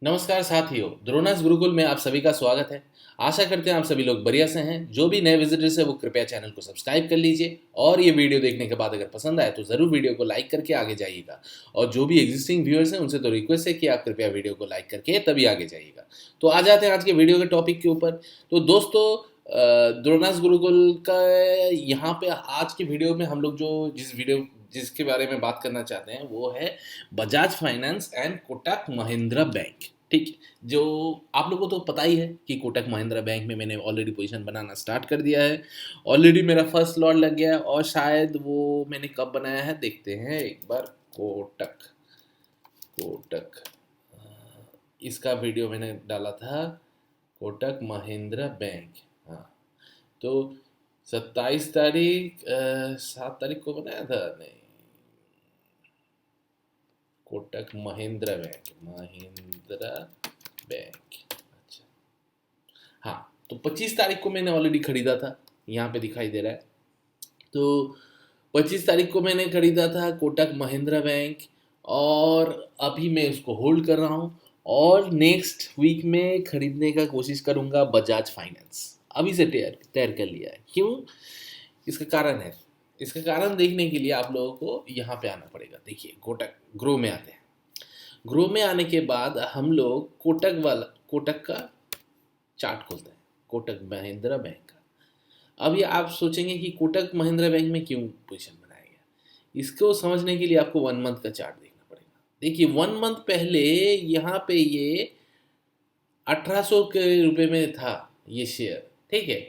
नमस्कार साथियों, द्रोणास गुरुकुल में आप सभी का स्वागत है। आशा करते हैं आप सभी लोग बढ़िया से हैं। जो भी नए विजिटर्स है वो कृपया चैनल को सब्सक्राइब कर लीजिए और ये वीडियो देखने के बाद अगर पसंद आए तो ज़रूर वीडियो को लाइक करके आगे जाइएगा। और जो भी एग्जिस्टिंग व्यूअर्स हैं उनसे तो रिक्वेस्ट है कि आप कृपया वीडियो को लाइक करके तभी आगे जाइएगा। तो आ जाते हैं आज के वीडियो के टॉपिक के ऊपर। तो दोस्तों, द्रोणास गुरुकुल का यहाँ पे आज की वीडियो में हम लोग जिसके बारे में बात करना चाहते हैं वो है Bajaj finance and Kotak Mahindra bank. ठीक है, जो आप लोगों को तो पता ही है कि कोटक महिंद्रा बैंक में मैंने ऑलरेडी पोजीशन बनाना स्टार्ट कर दिया है। ऑलरेडी मेरा फर्स्ट लॉट लग गया है और शायद वो मैंने कब बनाया है देखते हैं एक बार। कोटक कोटक इसका वीडियो मैंने डाला था। कोटक महिंद्रा बैंक। हाँ, तो 27 तारीख 7 तारीख को बनाया था। नहीं, कोटक महिंद्रा बैंक। अच्छा, हाँ, तो 25 तारीख को मैंने ऑलरेडी खरीदा था। यहाँ पे दिखाई दे रहा है। तो 25 तारीख को मैंने खरीदा था कोटक महिंद्रा बैंक और अभी मैं उसको होल्ड कर रहा हूँ और नेक्स्ट वीक में खरीदने का कोशिश करूँगा बजाज फाइनेंस। अभी से तैयार तैयार कर लिया है। क्यों? इसका कारण है। इसका कारण देखने के लिए आप लोगों को यहाँ पे आना पड़ेगा। देखिए, कोटक ग्रो में आते हैं। ग्रो में आने के बाद हम लोग कोटक का चार्ट खोलते हैं, कोटक महिंद्रा बैंक का। अब ये आप सोचेंगे कि कोटक महिंद्रा बैंक में क्यों पोजीशन बनाया गया। इसको समझने के लिए आपको 1 मंथ का चार्ट देखना पड़ेगा। देखिए, 1 मंथ पहले यहाँ पे ये 1800 के रुपए में था ये शेयर। ठीक है,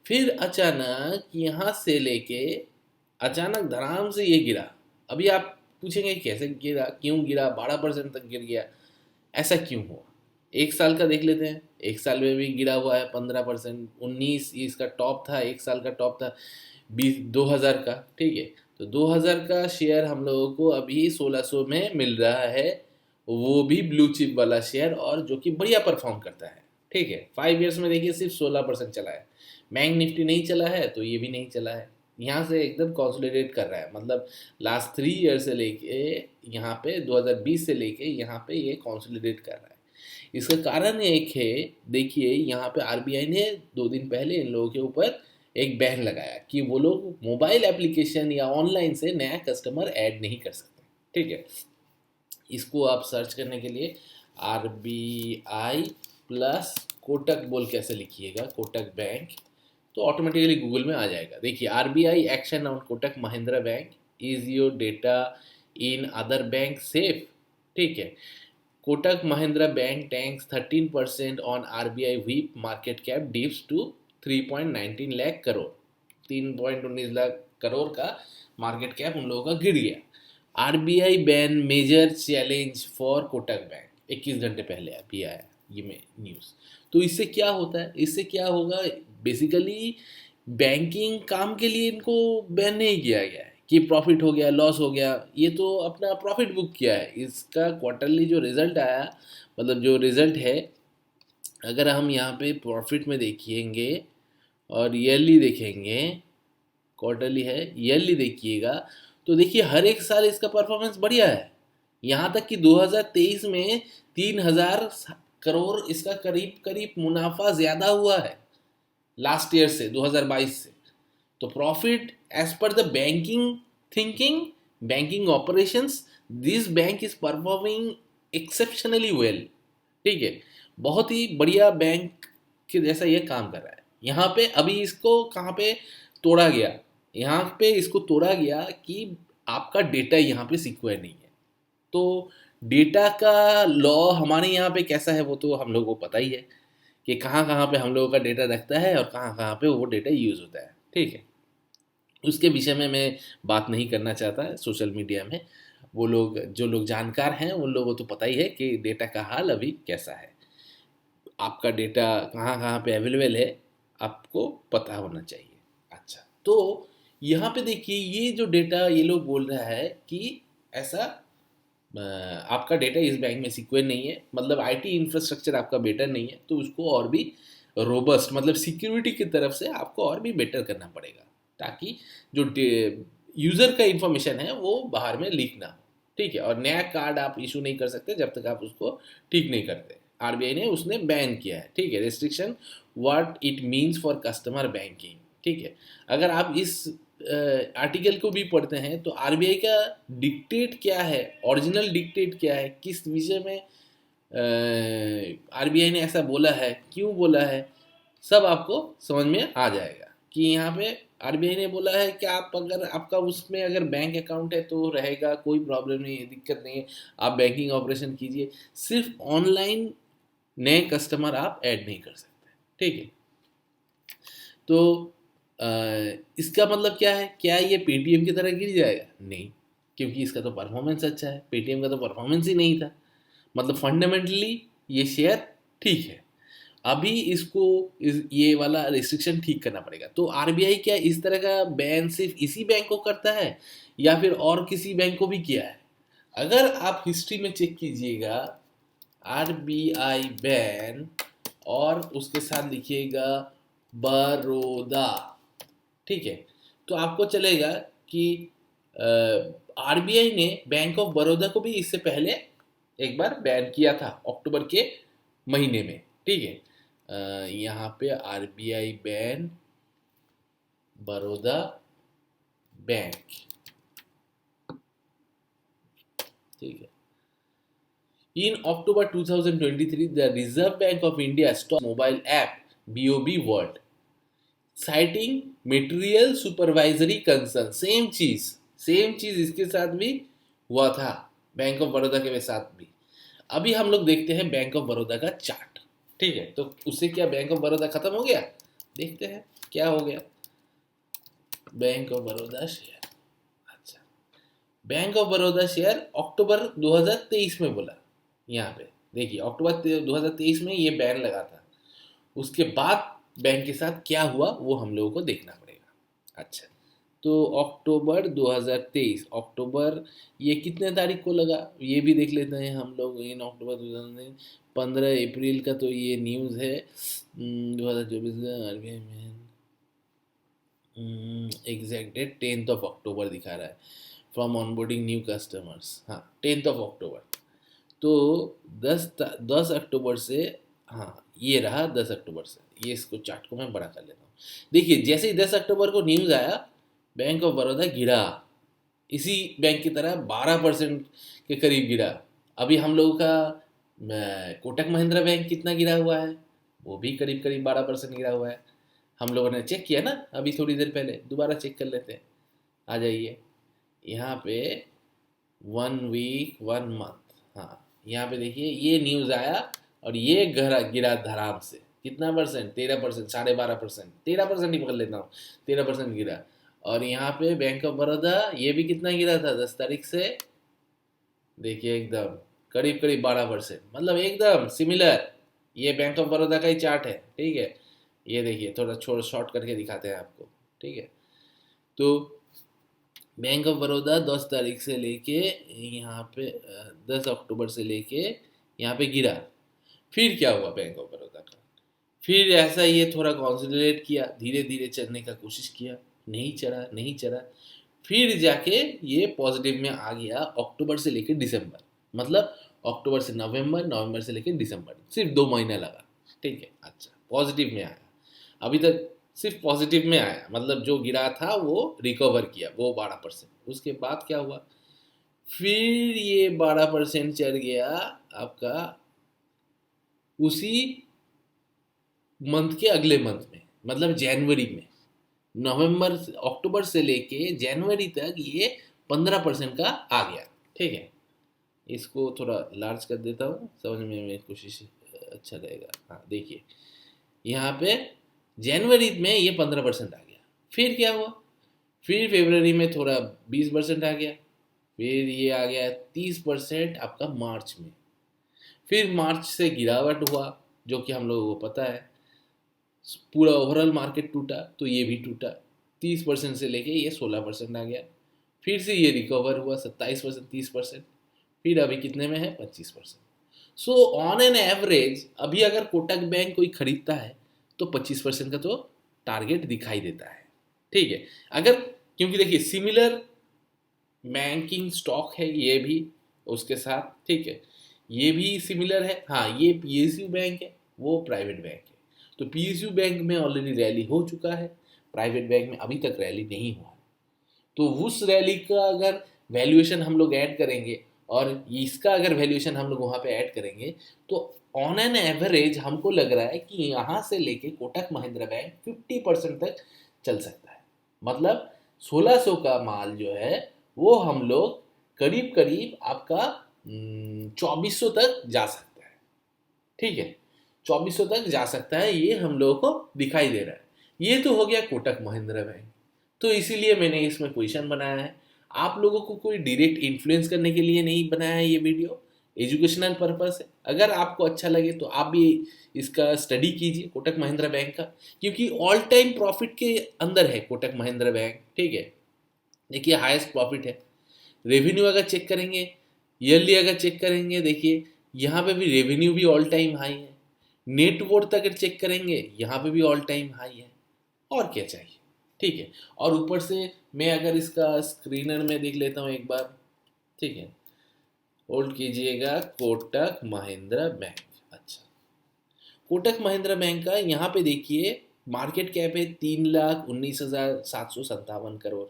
फिर अचानक यहाँ से लेके अचानक धड़ाम से ये गिरा। अभी आप पूछेंगे कैसे गिरा, क्यों गिरा, 12% तक गिर गया, ऐसा क्यों हुआ। एक साल का देख लेते हैं। एक साल में भी गिरा हुआ है 15%। 19 इसका टॉप था, एक साल का टॉप था 2000 का। ठीक है, तो 2000 का शेयर हम लोगों को अभी 1600 में मिल रहा है। वो भी ब्लू चिप वाला शेयर और जो कि बढ़िया परफॉर्म करता है। ठीक है, 5 ईयर्स में देखिए सिर्फ 16% चला है। बैंक निफ्टी नहीं चला है तो ये भी नहीं चला है। यहाँ से एकदम कंसोलिडेट कर रहा है, मतलब लास्ट 3 ईयर से लेके यहाँ पे 2020 से लेके यहाँ पे ये कंसोलिडेट कर रहा है। इसका कारण एक है, देखिए यहाँ पे आरबीआई ने 2 दिन पहले इन लोगों के ऊपर एक बैन लगाया कि वो लोग मोबाइल एप्लीकेशन या ऑनलाइन से नया कस्टमर ऐड नहीं कर सकते। ठीक है, इसको आप सर्च करने के लिए R B I plus Kotak बोल के ऐसे लिखिएगा, कोटक बैंक, तो ऑटोमेटिकली गूगल में आ जाएगा। देखिए, R B I action on Kotak Mahindra bank, is your data in other bank safe. ठीक है, Kotak Mahindra bank tanks 13% on R B I whip, market cap dips to 3.19 lakh crore. 3.19 lakh crore का मार्केट कैप उन लोगों का गिर गया। RBI ban major challenge for Kotak bank, 21 घंटे पहले अभी आया ये में न्यूज़। तो इससे क्या होता है, इससे क्या होगा, बेसिकली बैंकिंग काम के लिए इनको बैन नहीं किया गया है कि प्रॉफिट हो गया, लॉस हो गया। ये तो अपना प्रॉफिट बुक किया है। इसका क्वार्टरली जो रिजल्ट आया, मतलब जो रिजल्ट है, अगर हम यहाँ पे प्रॉफिट में देखेंगे और ईयरली देखेंगे, क्वार्टरली है, ईयरली देखिएगा, तो देखिए हर एक साल इसका परफॉर्मेंस बढ़िया है। यहाँ तक कि 2023 में 3000 करोड़ इसका करीब करीब मुनाफा ज़्यादा हुआ है लास्ट ईयर से, 2022 से। तो profit as per the banking thinking, banking operations, this bank is performing exceptionally well. ठीक है, बहुत ही बढ़िया बैंक के जैसा ये काम कर रहा है। यहाँ पे अभी इसको कहाँ पे तोड़ा गया, यहाँ पे इसको तोड़ा गया कि आपका डेटा यहाँ पे सिक्योर नहीं है। तो डेटा का लॉ हमारे यहाँ पे कैसा है वो तो हम लोगों को पता ही है कि कहाँ कहाँ पे हम लोगों का डेटा रखता है और कहाँ कहाँ पे वो डेटा यूज़ होता है। ठीक है, उसके विषय में मैं बात नहीं करना चाहता सोशल मीडिया में। वो लोग जो लोग जानकार हैं उन लोगों को तो पता ही है कि डेटा का हाल अभी कैसा है। आपका डेटा कहाँ कहाँ पे अवेलेबल है आपको पता होना चाहिए। अच्छा, तो यहाँ पे देखिए ये जो डेटा ये लोग बोल रहा है कि ऐसा आपका डेटा इस बैंक में सिक्योर नहीं है, मतलब आईटी इंफ्रास्ट्रक्चर आपका बेटर नहीं है, तो उसको और भी रोबस्ट, मतलब सिक्योरिटी की तरफ से आपको और भी बेटर करना पड़ेगा ताकि जो यूज़र का इंफॉर्मेशन है वो बाहर में लीक ना हो। ठीक है, और नया कार्ड आप इशू नहीं कर सकते जब तक आप उसको ठीक नहीं करते। आरबीआई ने उसने बैन किया है, ठीक है। Restriction what it means for customer banking, ठीक है। अगर आप इस आर्टिकल को भी पढ़ते हैं तो आरबीआई का डिक्टेट क्या है, ओरिजिनल डिक्टेट क्या है, किस विषय में आरबीआई ने ऐसा बोला है, क्यों बोला है, सब आपको समझ में आ जाएगा कि यहाँ पे आरबीआई ने बोला है कि आप अगर आपका उसमें अगर बैंक अकाउंट है तो रहेगा, कोई प्रॉब्लम नहीं है, दिक्कत नहीं है, आप बैंकिंग ऑपरेशन कीजिए, सिर्फ ऑनलाइन नए कस्टमर आप ऐड नहीं कर सकते, ठीक है। तो अ, इसका मतलब क्या है, क्या ये पेटीएम की तरह गिर जाएगा? नहीं, क्योंकि इसका तो परफॉर्मेंस अच्छा है, पेटीएम का तो परफॉर्मेंस ही नहीं था, मतलब फंडामेंटली ये शेयर ठीक है। अभी इसको ये वाला रिस्ट्रिक्शन ठीक करना पड़ेगा। तो आरबीआई क्या इस तरह का बैन सिर्फ इसी बैंक को करता है या फिर और किसी बैंक को भी किया है? अगर आप हिस्ट्री में चेक कीजिएगा आरबीआई बैन और उसके साथ लिखिएगा बड़ौदा, ठीक है, तो आपको चलेगा कि आरबीआई ने बैंक ऑफ बड़ौदा को भी इससे पहले एक बार बैन किया था अक्टूबर के महीने में, ठीक है। यहाँ पे आरबीआई बैन बड़ौदा बैंक, ठीक है। In October 2023 the reserve bank of India stop mobile app BOB world citing material supervisory concern. Same चीज इसके साथ भी हुआ था, बैंक ऑफ बड़ौदा के साथ भी। अभी हम लोग देखते हैं बैंक ऑफ बड़ौदा का चार्ट, ठीक है। तो उससे क्या बैंक ऑफ बड़ौदा खत्म हो गया? देखते हैं क्या हो गया। बैंक ऑफ बड़ौदा शेयर, अच्छा, बैंक ऑफ बड़ौदा शेयर अक्टूबर 2023 में बोला, यहाँ पे देखिए अक्टूबर 2023 में ये बैन लगा था। उसके बाद बैंक के साथ क्या हुआ वो हम लोगों को देखना पड़ेगा। अच्छा, तो अक्टूबर 2023, अक्टूबर ये कितने तारीख को लगा ये भी देख लेते हैं हम लोग। इन अक्टूबर 2023 15 अप्रैल का तो ये न्यूज़ है। 2024 आरबीआई में एग्जैक्ट डेट 10 अक्टूबर दिखा रहा है, फ्रॉम ऑनबोर्डिंग न्यू कस्टमर्स, हाँ 10 अक्टूबर। तो 10 अक्टूबर से, हाँ ये रहा 10 अक्टूबर से, ये इसको चार्ट को मैं बड़ा कर लेता हूँ। देखिए जैसे ही 10 अक्टूबर को न्यूज़ आया बैंक ऑफ बड़ौदा गिरा, इसी बैंक की तरह 12% के करीब गिरा। अभी हम लोगों का कोटक महिंद्रा बैंक कितना गिरा हुआ है, वो भी करीब करीब 12% गिरा हुआ है। हम लोगों ने चेक किया ना अभी थोड़ी देर पहले, दोबारा चेक कर लेते हैं। आ जाइए यहाँ पे 1 वीक 1 मंथ, हाँ यहाँ पे देखिए ये न्यूज़ आया और ये गिरा गिरा धड़ाम से, कितना परसेंट? 13%, 12.5%, 13% ही पकड़ लेता हूँ, 13% गिरा। और यहाँ पे बैंक ऑफ बड़ौदा ये भी कितना गिरा था 10 तारीख से, देखिए एकदम करीब करीब 12%, मतलब एकदम सिमिलर। ये बैंक ऑफ बड़ौदा का ही चार्ट है, ठीक है। ये देखिए थोड़ा छोड़ शॉर्ट करके दिखाते हैं आपको, ठीक है। तो बैंक ऑफ बड़ौदा 10 तारीख से लेके यहाँ पे 10 अक्टूबर से लेके यहाँ पे गिरा। फिर क्या हुआ बैंक ऑफ बड़ौदा का? फिर ऐसा ये थोड़ा कॉन्सोलिडेट किया, धीरे धीरे चढ़ने का कोशिश किया, नहीं चढ़ा। फिर जाके ये पॉजिटिव में आ गया अक्टूबर से लेकर दिसंबर, मतलब अक्टूबर से नवंबर, नवंबर से लेकर दिसंबर, सिर्फ 2 महीना लगा, ठीक है। अच्छा, पॉजिटिव में आया, अभी तक सिर्फ पॉजिटिव में आया, मतलब जो गिरा था वो रिकवर किया वो 12%। उसके बाद क्या हुआ? फिर ये 12% चढ़ गया आपका उसी मंथ के अगले मंथ में, मतलब जनवरी में। नवंबर अक्टूबर से लेके जनवरी तक ये 15% का आ गया, ठीक है। इसको थोड़ा लार्ज कर देता हूँ, समझने में कोशिश अच्छा रहेगा। हाँ देखिए यहाँ पे जनवरी में ये 15% आ गया। फिर क्या हुआ? फिर फरवरी में थोड़ा 20% आ गया। फिर ये आ गया 30% आपका मार्च में। फिर मार्च से गिरावट हुआ, जो कि हम लोगों को पता है, पूरा ओवरऑल मार्केट टूटा तो ये भी टूटा, 30% से लेके ये 16% आ गया। फिर से ये रिकवर हुआ 27%, 30%, फिर अभी कितने में है? 25%। सो ऑन एन एवरेज अभी अगर कोटक बैंक कोई खरीदता है तो 25% का तो टारगेट दिखाई देता है, ठीक है। अगर, क्योंकि देखिए सिमिलर बैंकिंग स्टॉक है ये भी उसके साथ, ठीक है, ये भी सिमिलर है। हाँ, ये पीएसयू बैंक है, वो प्राइवेट बैंक है। तो पीएसयू बैंक में ऑलरेडी रैली हो चुका है, प्राइवेट बैंक में अभी तक रैली नहीं हुआ है। तो उस रैली का अगर वैल्यूएशन हम लोग ऐड करेंगे और इसका अगर वैल्यूएशन हम लोग वहाँ पे ऐड करेंगे, तो ऑन एन एवरेज हमको लग रहा है कि यहाँ से लेके कोटक महिंद्रा बैंक 50% तक चल सकता है। मतलब 1600 का माल जो है वो हम लोग करीब करीब आपका 2400 तक जा सकता है, ठीक है, 2400 तक जा सकता है, ये हम लोगों को दिखाई दे रहा है। ये तो हो गया कोटक महिंद्रा बैंक। तो इसीलिए मैंने इसमें क्वेश्चन बनाया है। आप लोगों को कोई डायरेक्ट इन्फ्लुएंस करने के लिए नहीं बनाया है ये वीडियो, एजुकेशनल पर्पस है। अगर आपको अच्छा लगे तो आप भी इसका स्टडी कीजिए कोटक महिंद्रा बैंक का, क्योंकि ऑल टाइम प्रॉफिट के अंदर है कोटक महिंद्रा बैंक, ठीक है। देखिए हाईएस्ट प्रॉफिट है। रेवेन्यू अगर चेक करेंगे, ईयरली अगर चेक करेंगे, देखिए यहाँ पे भी रेवेन्यू भी ऑल टाइम हाई है। नेट वर्थ अगर चेक करेंगे, यहाँ पे भी ऑल टाइम हाई है। और क्या चाहिए, ठीक है। और ऊपर से मैं अगर इसका स्क्रीनर में देख लेता हूँ एक बार, ठीक है, होल्ड कीजिएगा, कोटक महिंद्रा बैंक। अच्छा, कोटक महिंद्रा बैंक का यहाँ पे देखिए मार्केट कैप है 3,19,757 करोड़।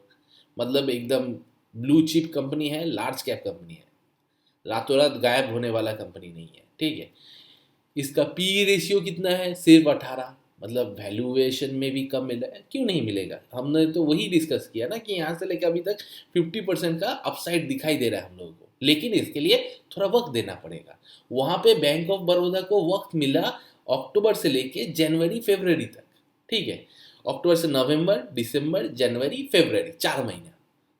मतलब एकदम ब्लू चिप कंपनी है, लार्ज कैप कंपनी है, रातों रात गायब होने वाला कंपनी नहीं है, ठीक है। इसका पी रेशियो कितना है, सिर्फ 18। मतलब वैल्यूएशन में भी कम मिला है, क्यों नहीं मिलेगा, हमने तो वही डिस्कस किया ना कि यहाँ से लेकर अभी तक 50% का अपसाइड दिखाई दे रहा है हम लोगों को, लेकिन इसके लिए थोड़ा वक्त देना पड़ेगा। वहाँ पे बैंक ऑफ बड़ौदा को वक्त मिला अक्टूबर से लेके जनवरी फरवरी तक, ठीक है। अक्टूबर से नवंबर, दिसंबर, जनवरी, फरवरी, 4 महीना।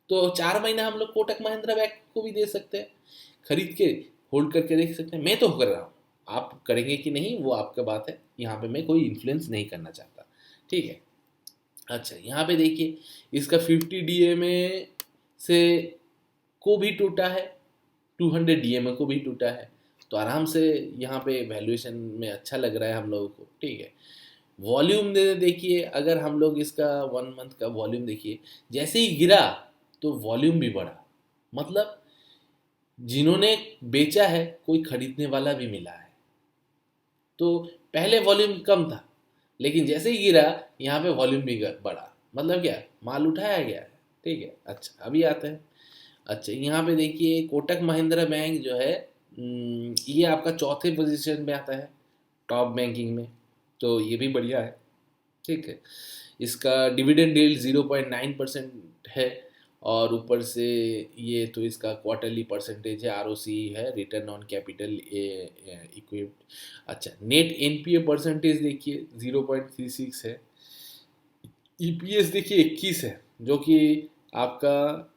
तो 4 महीना हम लोग कोटक महिंद्रा बैंक को भी दे सकते हैं, खरीद के होल्ड करके देख सकते हैं। मैं तो कर रहा हूँ, आप करेंगे कि नहीं वो आपका बात है, यहाँ पे मैं कोई इन्फ्लुएंस नहीं करना चाहता, ठीक है। अच्छा, यहाँ पे देखिए इसका 50 डीएमए से को भी टूटा है, 200 डीएमए को भी टूटा है। तो आराम से यहाँ पे वैल्यूएशन में अच्छा लग रहा है हम लोगों को, ठीक है। वॉल्यूम दे देखिए, अगर हम लोग इसका 1 मंथ का वॉल्यूम देखिए, जैसे ही गिरा तो वॉल्यूम भी बढ़ा। मतलब जिन्होंने बेचा है कोई खरीदने वाला भी मिला है। तो पहले वॉल्यूम कम था, लेकिन जैसे ही गिरा यहाँ पे वॉल्यूम भी बढ़ा। मतलब क्या, माल उठाया गया है, ठीक है। अच्छा, अभी आते हैं। अच्छा, यहाँ पे देखिए कोटक महिंद्रा बैंक जो है, ये आपका चौथे पोजीशन में आता है टॉप बैंकिंग में। तो ये भी बढ़िया है, ठीक है। इसका डिविडेंड यील्ड 0.9% है, और ऊपर से ये तो इसका क्वार्टरली परसेंटेज है, आरओसी है, रिटर्न ऑन कैपिटल इक्विप्ड। अच्छा, नेट एनपीए परसेंटेज देखिए 0.36 है। ईपीएस देखिए 21 है, जो कि आपका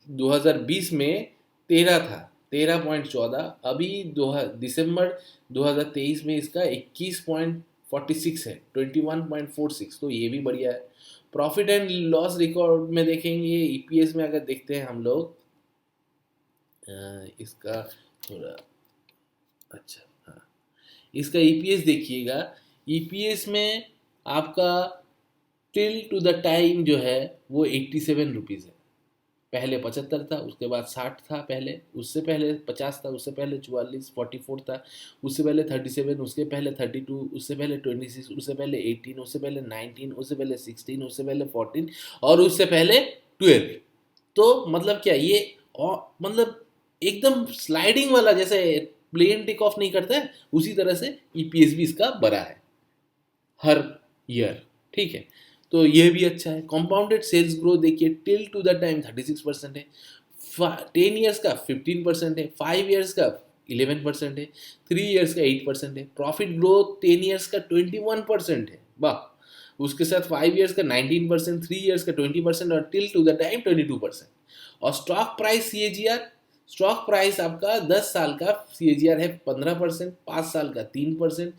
2020 में 13 था, 13.14। अभी दिसंबर 2023 में इसका 21.46 है, 21.46। तो ये भी बढ़िया है। प्रॉफिट एंड लॉस रिकॉर्ड में देखेंगे, ईपीएस में अगर देखते हैं हम लोग, इसका थोड़ा, अच्छा हाँ, इसका ईपीएस देखिएगा। ईपीएस में आपका टिल टू द टाइम जो है वो 87 रुपीज़ है। पहले 75 था, उसके बाद 60 था, पहले उससे पहले 50 था, उससे पहले 44, 44 था, उससे पहले 37, उसके पहले 32, उससे पहले 26, उससे पहले 18, उससे पहले 19, उससे पहले 16, उससे पहले 14 और उससे पहले 12। तो मतलब क्या ये, और मतलब एकदम स्लाइडिंग वाला, जैसे प्लेन टेक ऑफ नहीं करता है उसी तरह से ईपीएस भी इसका बड़ा है हर ईयर, ठीक है। तो ये भी अच्छा है। कंपाउंडेड सेल्स ग्रोथ देखिए टिल टू द टाइम 36% है, 10 ईयर्स का 15% है, 5 ईयर्स का 11% है, 3 ईयर्स का 8% है। प्रॉफिट ग्रोथ 10 ईयर्स का 21% है, वाह। उसके साथ 5 ईयर्स का 19%, 3 ईयर्स का 20% और टिल टू द टाइम 22%। और stock price CAGR, stock price आपका 10 साल का सीएजीआर है 15%, 5 साल का 3%,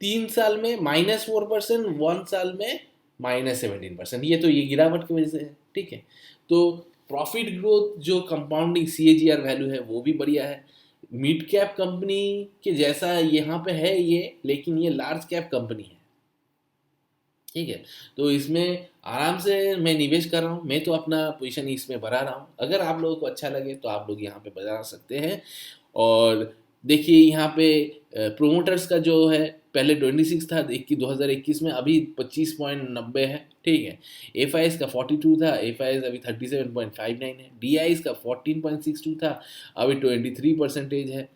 3 साल में -4%, 1 साल में -17%। ये तो ये गिरावट की वजह से है, ठीक है। तो प्रॉफिट ग्रोथ जो कंपाउंडिंग सीएजीआर वैल्यू है वो भी बढ़िया है। मिड कैप कंपनी के जैसा यहाँ पे है ये, लेकिन ये लार्ज कैप कंपनी है, ठीक है। तो इसमें आराम से मैं निवेश कर रहा हूँ, मैं तो अपना पोजीशन इसमें बढ़ा रहा हूँ। अगर आप लोगों को अच्छा लगे तो आप लोग यहाँ पे बढ़ा सकते हैं। और देखिए यहाँ पे प्रोमोटर्स का जो है पहले 26 था 2021 में, अभी 25.90 है। ठीक है। एफ आई एस का 42 था, एफ आई एस अभी 37.59 है। डी आई एस का 14.62 था, अभी 23% है।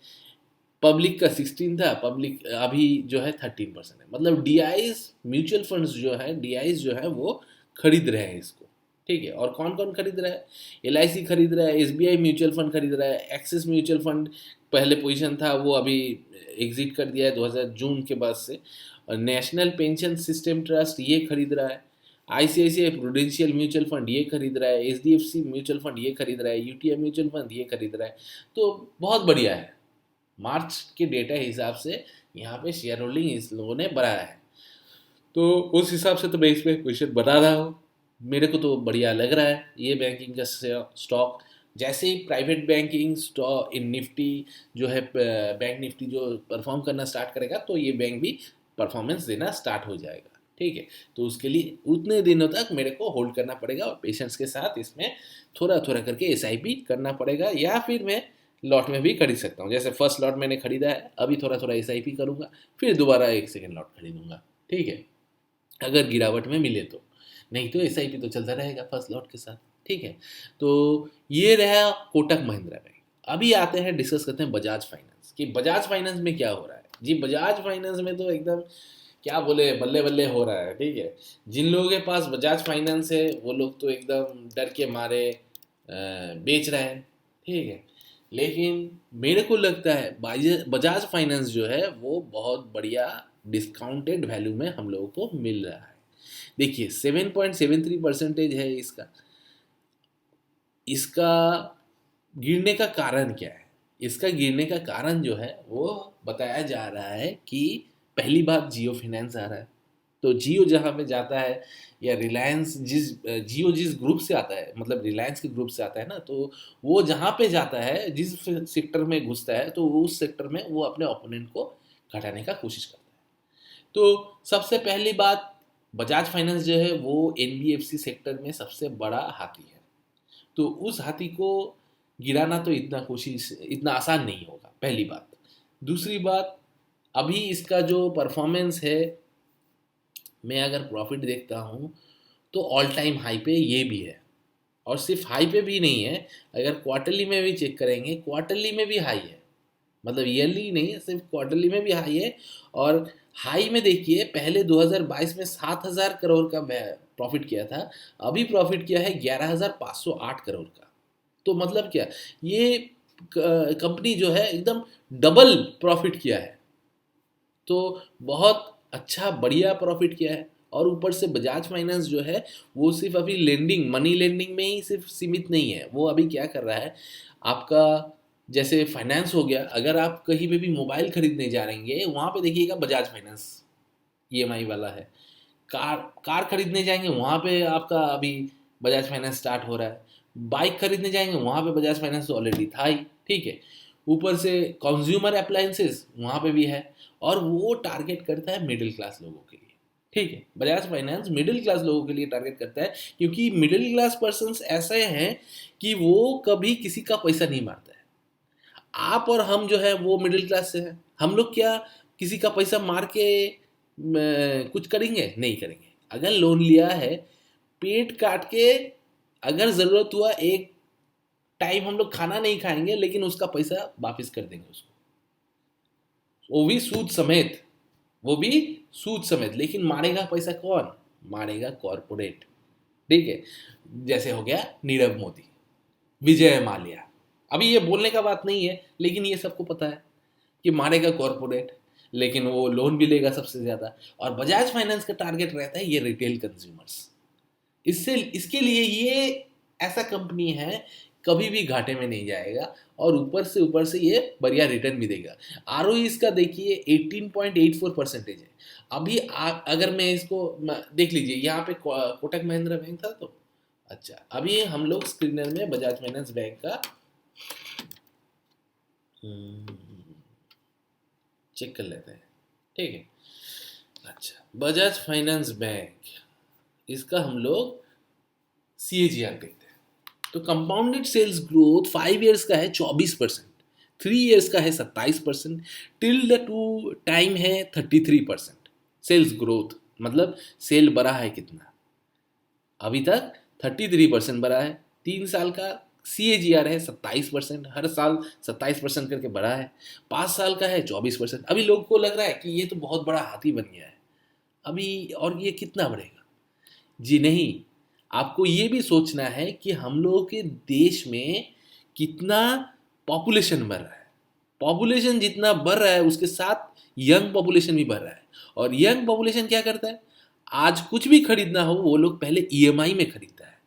पब्लिक का 16 था, पब्लिक अभी जो है 13% है। मतलब डीआईज म्यूचुअल फंड्स जो है, डीआईज जो है वो खरीद रहे हैं इसको। ठीक है। और कौन कौन खरीद रहा है? एलआईसी खरीद रहा है, एसबीआई म्यूचुअल फंड खरीद रहा है, एक्सिस म्यूचुअल फंड पहले पोजीशन था वो अभी एग्जिट कर दिया है 2000 जून के बाद से। और नेशनल पेंशन सिस्टम ट्रस्ट ये खरीद रहा है, आईसीआईसीआई प्रूडेंशियल म्यूचुअल फंड ये खरीद रहा है, एचडीएफसी म्यूचुअल फंड ये खरीद रहा है, यूटीआई म्यूचुअल फंड ये खरीद रहा है। तो बहुत बढ़िया है। मार्च के डेटा हिसाब से यहाँ पे शेयर होल्डिंग इस लोगों ने बढ़ाया है। तो उस हिसाब से तो मैं इसमें पोजिशन बना रहा हूँ। मेरे को तो बढ़िया लग रहा है ये बैंकिंग का स्टॉक। जैसे ही private banking stock in Nifty जो है, बैंक निफ्टी जो परफॉर्म करना स्टार्ट करेगा तो ये बैंक भी परफॉर्मेंस देना स्टार्ट हो जाएगा। ठीक है। तो उसके लिए उतने दिनों तक मेरे को होल्ड करना पड़ेगा और पेशेंस के साथ इसमें थोड़ा थोड़ा करके एसआईपी करना पड़ेगा, या फिर मैं लॉट में भी खरीद सकता हूँ। जैसे फर्स्ट लॉट मैंने खरीदा है, अभी थोड़ा थोड़ा एसआईपी करूँगा, फिर दोबारा एक सेकेंड लॉट खरीदूंगा। ठीक है। अगर गिरावट में मिले तो, नहीं तो एसआईपी तो चलता रहेगा फर्स्ट लॉट के साथ। ठीक है। तो ये रहा कोटक महिंद्रा बैंक। अभी आते हैं डिस्कस करते हैं बजाज फाइनेंस कि बजाज फाइनेंस में क्या हो रहा है। जी बजाज फाइनेंस में तो एकदम क्या बोले, बल्ले बल्ले हो रहा है। ठीक है। जिन लोगों के पास बजाज फाइनेंस है वो लोग तो एकदम डर के मारे बेच रहे हैं। ठीक है। लेकिन मेरे को लगता है बजाज फाइनेंस जो है वो बहुत बढ़िया डिस्काउंटेड वैल्यू में हम लोगों को मिल रहा है। देखिए 7.73% है इसका। इसका गिरने का कारण क्या है? इसका गिरने का कारण जो है वो बताया जा रहा है कि पहली बात जियो फाइनेंस आ रहा है। तो जियो जहाँ पे जाता है, या रिलायंस जियो जिस ग्रुप से आता है, मतलब रिलायंस के ग्रुप से आता है ना, तो वो जहाँ पे जाता है, जिस सेक्टर में घुसता है, तो उस सेक्टर में वो अपने ओपोनेंट को घटाने का कोशिश करता है। तो सबसे पहली बात, बजाज फाइनेंस जो है वो एनबीएफसी सेक्टर में सबसे बड़ा हाथी है। तो उस हाथी को गिराना तो इतना आसान नहीं होगा, पहली बात। दूसरी बात, अभी इसका जो परफॉर्मेंस है, मैं अगर प्रॉफिट देखता हूँ तो ऑल टाइम हाई पे ये भी है। और सिर्फ हाई पे भी नहीं है, अगर क्वार्टरली में भी चेक करेंगे, क्वार्टरली में भी हाई है। मतलब ईयरली नहीं है, सिर्फ क्वार्टरली में भी हाई है। और हाई में देखिए, पहले 2022 में 7,000 करोड़ का प्रॉफिट किया था, अभी प्रॉफिट किया है 11,508 करोड़ का। तो मतलब क्या, ये कंपनी जो है एकदम डबल प्रॉफिट किया है। तो बहुत अच्छा बढ़िया प्रॉफिट किया है। और ऊपर से बजाज फाइनेंस जो है वो सिर्फ अभी लेंडिंग, मनी लेंडिंग में ही सिर्फ सीमित नहीं है, वो अभी क्या कर रहा है आपका, जैसे फाइनेंस हो गया, अगर आप कहीं पे भी मोबाइल खरीदने जा रहेंगे वहाँ पे देखिएगा बजाज फाइनेंस ईएमआई वाला है। कार कार खरीदने जाएंगे वहाँ पे आपका अभी बजाज फाइनेंस स्टार्ट हो रहा है। बाइक खरीदने जाएंगे वहाँ पे बजाज फाइनेंस तो ऑलरेडी था ही। ठीक है। ऊपर से कंज्यूमर अप्लायंसेस वहाँ पे भी है। और वो टारगेट करता है मिडिल क्लास लोगों के लिए। ठीक है। बजाज फाइनेंस मिडिल क्लास लोगों के लिए टारगेट करता है, क्योंकि मिडिल क्लास पर्सन्स ऐसे हैं कि वो कभी किसी का पैसा नहीं मारता है। आप और हम जो है वो मिडिल क्लास से हैं, हम लोग क्या किसी का पैसा मार के कुछ करेंगे? नहीं करेंगे। अगर लोन लिया है, पेट काट के, अगर ज़रूरत हुआ एक टाइम हम लोग खाना नहीं खाएंगे, लेकिन उसका पैसा वापस कर देंगे उसको, वो भी सूद समेत, वो भी सूद समेत। लेकिन मारेगा पैसा कौन? मारेगा कॉरपोरेट। ठीक है। जैसे हो गया नीरव मोदी, विजय माल्या। अभी ये बोलने का बात नहीं है, लेकिन ये सबको पता है कि मारेगा कॉरपोरेट, लेकिन वो लोन भी लेगा सबसे ज़्यादा। और बजाज फाइनेंस का टारगेट रहता है ये रिटेल कंज्यूमर्स। इससे इसके लिए ये ऐसा कंपनी है, कभी भी घाटे में नहीं जाएगा, और ऊपर से ये बढ़िया रिटर्न भी देगा। आर इसका देखिए 18.84% है। अभी अगर मैं इसको देख लीजिए, यहाँ पे कोटक महिंद्रा बैंक था तो, अच्छा अभी हम लोग स्क्रीनर में बजाज फाइनेंस बैंक का चेक कर लेते हैं। ठीक है। अच्छा, बजाज फाइनेंस बैंक, इसका हम लोग CAGR कहते हैं। तो कंपाउंडेड सेल्स ग्रोथ 5 ईयर्स का है 24%, 3 ईयर्स का है 27%, टिल द टू टाइम है 33% सेल्स ग्रोथ। मतलब सेल बढ़ा है कितना, अभी तक 33% बढ़ा है। 3 साल का CAGR है 27%, हर साल 27% करके बढ़ा है। 5 साल का है 24%। अभी लोग को लग रहा है कि ये तो बहुत बड़ा हाथी बन गया है अभी, और ये कितना बढ़ेगा? जी नहीं, आपको ये भी सोचना है कि हम लोगों के देश में कितना पॉपुलेशन बढ़ रहा है। पॉपुलेशन जितना बढ़ रहा है उसके साथ यंग पॉपुलेशन भी बढ़ रहा है। और यंग पॉपुलेशन क्या करता है, आज कुछ भी खरीदना हो वो लोग पहले EMI में खरीदता है।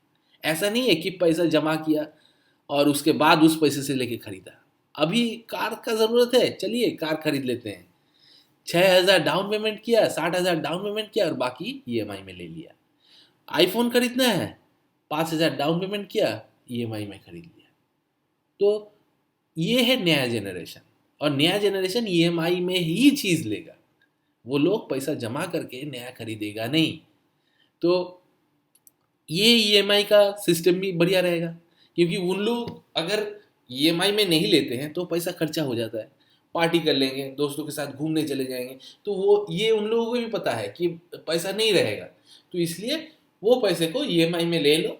ऐसा नहीं है कि पैसा जमा किया और उसके बाद उस पैसे से लेके खरीदा। अभी कार का ज़रूरत है, चलिए कार खरीद लेते हैं। 6,000 डाउन पेमेंट किया, 60,000 डाउन पेमेंट किया और बाकी EMI में ले लिया। आईफोन खरीदना है, 5,000 डाउन पेमेंट किया, EMI में खरीद लिया। तो ये है नया जनरेशन, और नया जनरेशन EMI में ही चीज़ लेगा। वो लोग पैसा जमा करके नया खरीदेगा नहीं। तो ये EMI का सिस्टम भी बढ़िया रहेगा, क्योंकि उन लोग अगर EMI में नहीं लेते हैं तो पैसा खर्चा हो जाता है। पार्टी कर लेंगे, दोस्तों के साथ घूमने चले जाएंगे, तो वो ये उन लोगों को भी पता है कि पैसा नहीं रहेगा। तो इसलिए वो पैसे को EMI में ले लो,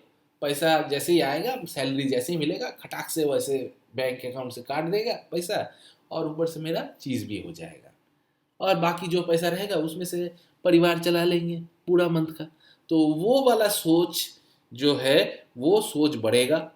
पैसा जैसे ही आएगा, सैलरी जैसे ही मिलेगा, खटाक से वैसे बैंक अकाउंट से काट देगा पैसा, और ऊपर से मेरा चीज़ भी हो जाएगा। और बाकी जो पैसा रहेगा उसमें से परिवार चला लेंगे पूरा मंथ का। तो वो वाला सोच जो है, वो सोच बढ़ेगा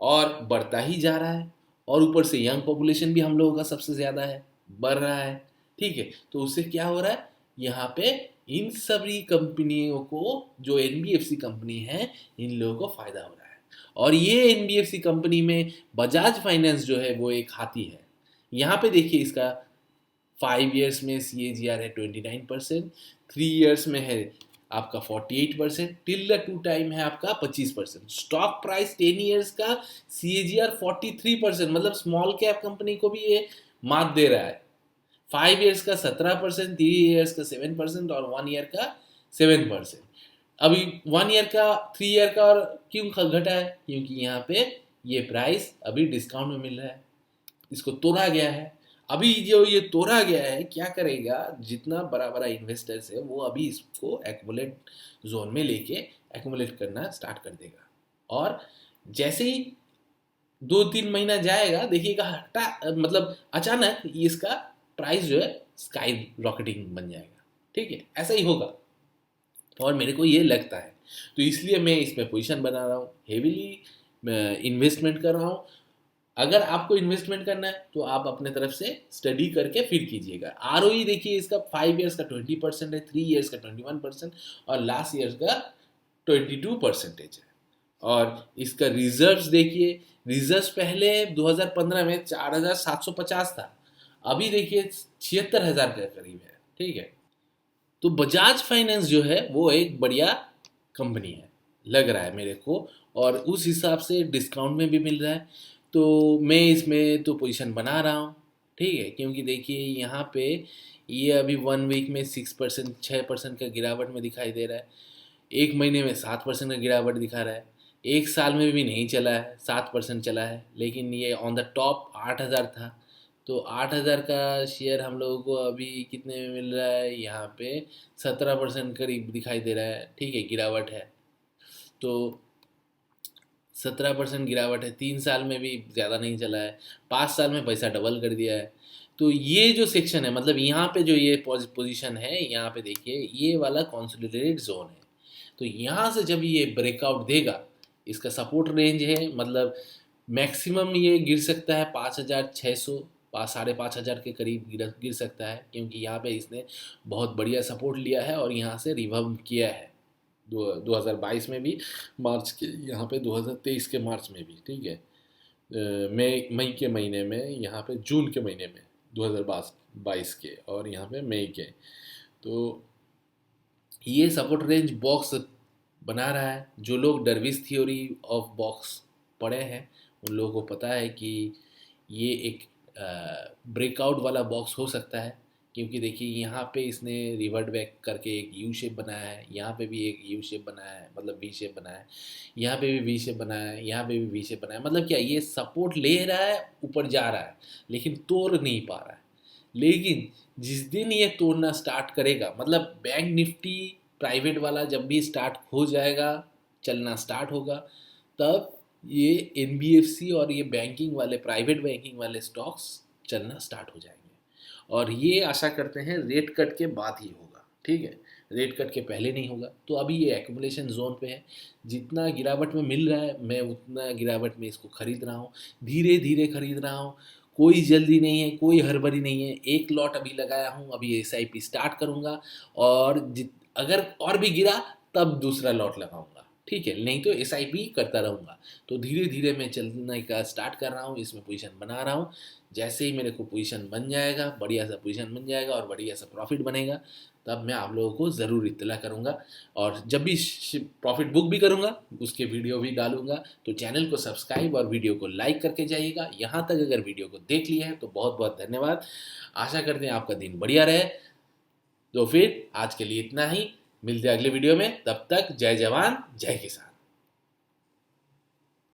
और बढ़ता ही जा रहा है। और ऊपर से यंग पॉपुलेशन भी हम लोगों का सबसे ज़्यादा है, बढ़ रहा है। ठीक है, तो उससे क्या हो रहा है, यहाँ पे इन सभी कंपनियों को, जो NBFC कंपनी है, इन लोगों को फायदा हो रहा है। और ये NBFC कंपनी में बजाज फाइनेंस जो है वो एक हाथी है। यहाँ पे देखिए, इसका 5 ईयर्स में CAGR है 29%, 3 ईयर्स में है आपका 48%, टिल द टू टाइम है आपका 25%। स्टॉक प्राइस 10 ईयर्स का CAGR 43%, मतलब स्मॉल कैप कंपनी को भी ये मात दे रहा है। 5 ईयर्स का 17%, 3 ईयर्स का 7% और 1 ईयर का 7%। अभी 1 ईयर का, 3 ईयर का और क्यों घटा है, क्योंकि यहाँ पे ये प्राइस अभी डिस्काउंट में मिल रहा है, इसको तोड़ा गया है। अभी जो ये तोड़ा गया है, क्या करेगा, जितना बड़ा बड़ा इन्वेस्टर्स है वो अभी इसको एक्मुलेट जोन में लेके एक्मुलेट करना स्टार्ट कर देगा। और जैसे ही 2-3 महीना जाएगा, देखिएगा हटा, मतलब अचानक इसका प्राइस जो है स्काई रॉकेटिंग बन जाएगा। ठीक है, ऐसा ही होगा, और मेरे को ये लगता है। तो इसलिए मैं इसमें पोजीशन बना रहा हूँ, हेवीली इन्वेस्टमेंट कर रहा हूँ। अगर आपको इन्वेस्टमेंट करना है तो आप अपने तरफ से स्टडी करके फिर कीजिएगा। ROE देखिए, इसका 5 ईयर्स का 20% है, 3 ईयर्स का 21% और लास्ट ईयर्स का 22% है। और इसका रिजर्व्स देखिए, रिजर्व्स पहले 2015 में 4,750 था, अभी देखिए 76,000 के करीब है। ठीक है, तो बजाज फाइनेंस जो है वो एक बढ़िया कंपनी है, लग रहा है मेरे को, और उस हिसाब से डिस्काउंट में भी मिल रहा है। तो मैं इसमें तो पोजीशन बना रहा हूँ। ठीक है, क्योंकि देखिए यहाँ पे ये अभी 1 वीक में 6%, 6% का गिरावट में दिखाई दे रहा है। 1 महीने में 7% का गिरावट दिखा रहा है। 1 साल में भी नहीं चला है, 7% चला है। लेकिन ये ऑन द टॉप 8,000 था। तो 8,000 का शेयर हम लोगों को अभी कितने में मिल रहा है, यहाँ पे 17% करीब दिखाई दे रहा है। ठीक है, गिरावट है। तो 17% गिरावट है, 3 साल में भी ज़्यादा नहीं चला है, 5 साल में पैसा डबल कर दिया है। तो ये जो सेक्शन है, मतलब यहाँ पे जो ये पोजीशन है, यहाँ पे देखिए ये वाला कॉन्सोलिडेटेड जोन है। तो यहाँ से जब ये ब्रेकआउट देगा, इसका सपोर्ट रेंज है, मतलब मैक्सिमम ये गिर सकता है 5,600, 5,500 के करीब गिर सकता है, क्योंकि यहाँ पे इसने बहुत बढ़िया सपोर्ट लिया है और यहाँ से रिवर्ब किया है। 2022 में भी, मार्च के, यहाँ पे 2023 के मार्च में भी। ठीक है, मई के महीने में, यहाँ पे जून के महीने में 2022 के, और यहाँ पे मई के। तो ये सपोर्ट रेंज बॉक्स बना रहा है। जो लोग डर्विस थ्योरी ऑफ बॉक्स पढ़े हैं उन लोगों को पता है कि ये एक ब्रेकआउट वाला बॉक्स हो सकता है। क्योंकि देखिए यहाँ पे इसने रिवर्ट बैक करके एक यू शेप बनाया है, यहाँ पे भी एक यू शेप बनाया है, मतलब वी शेप बनाया है, यहाँ पे भी वी शेप बनाया है, यहाँ पे भी वी शेप बनाया है। मतलब क्या, ये सपोर्ट ले रहा है, ऊपर जा रहा है, लेकिन तोड़ नहीं पा रहा है। लेकिन जिस दिन ये तोड़ना स्टार्ट करेगा, मतलब बैंक निफ्टी प्राइवेट वाला जब भी स्टार्ट हो जाएगा, चलना स्टार्ट होगा, तब ये एनबीएफसी और ये बैंकिंग वाले, प्राइवेट बैंकिंग वाले स्टॉक्स चलना स्टार्ट हो जाएंगे। और ये आशा करते हैं रेट कट के बाद ही होगा, ठीक है, रेट कट के पहले नहीं होगा। तो अभी ये एक्यूमुलेशन जोन पे है, जितना गिरावट में मिल रहा है मैं उतना गिरावट में इसको खरीद रहा हूँ, धीरे धीरे खरीद रहा हूँ, कोई जल्दी नहीं है, कोई हड़बड़ी नहीं है। एक लॉट अभी लगाया हूँ, अभी एसआईपी स्टार्ट करूँगा, और अगर और भी गिरा तब दूसरा लॉट लगाऊंगा, ठीक है, नहीं तो एसआईपी करता रहूँगा। तो धीरे धीरे मैं चलने का स्टार्ट कर रहा हूँ, इसमें पोजीशन बना रहा हूँ। जैसे ही मेरे को पोजीशन बन जाएगा, बढ़िया सा पोजीशन बन जाएगा और बढ़िया सा प्रॉफिट बनेगा, तब मैं आप लोगों को ज़रूर इत्तला करूँगा। और जब भी प्रॉफिट बुक भी करूँगा, उसके वीडियो भी डालूंगा। तो चैनल को सब्सक्राइब और वीडियो को लाइक करके जाइएगा। यहाँ तक अगर वीडियो को देख लिया है तो बहुत बहुत धन्यवाद। आशा करते हैं आपका दिन बढ़िया रहे। तो फिर आज के लिए इतना ही, मिलते हैं अगले वीडियो में। तब तक जय जवान जय किसान।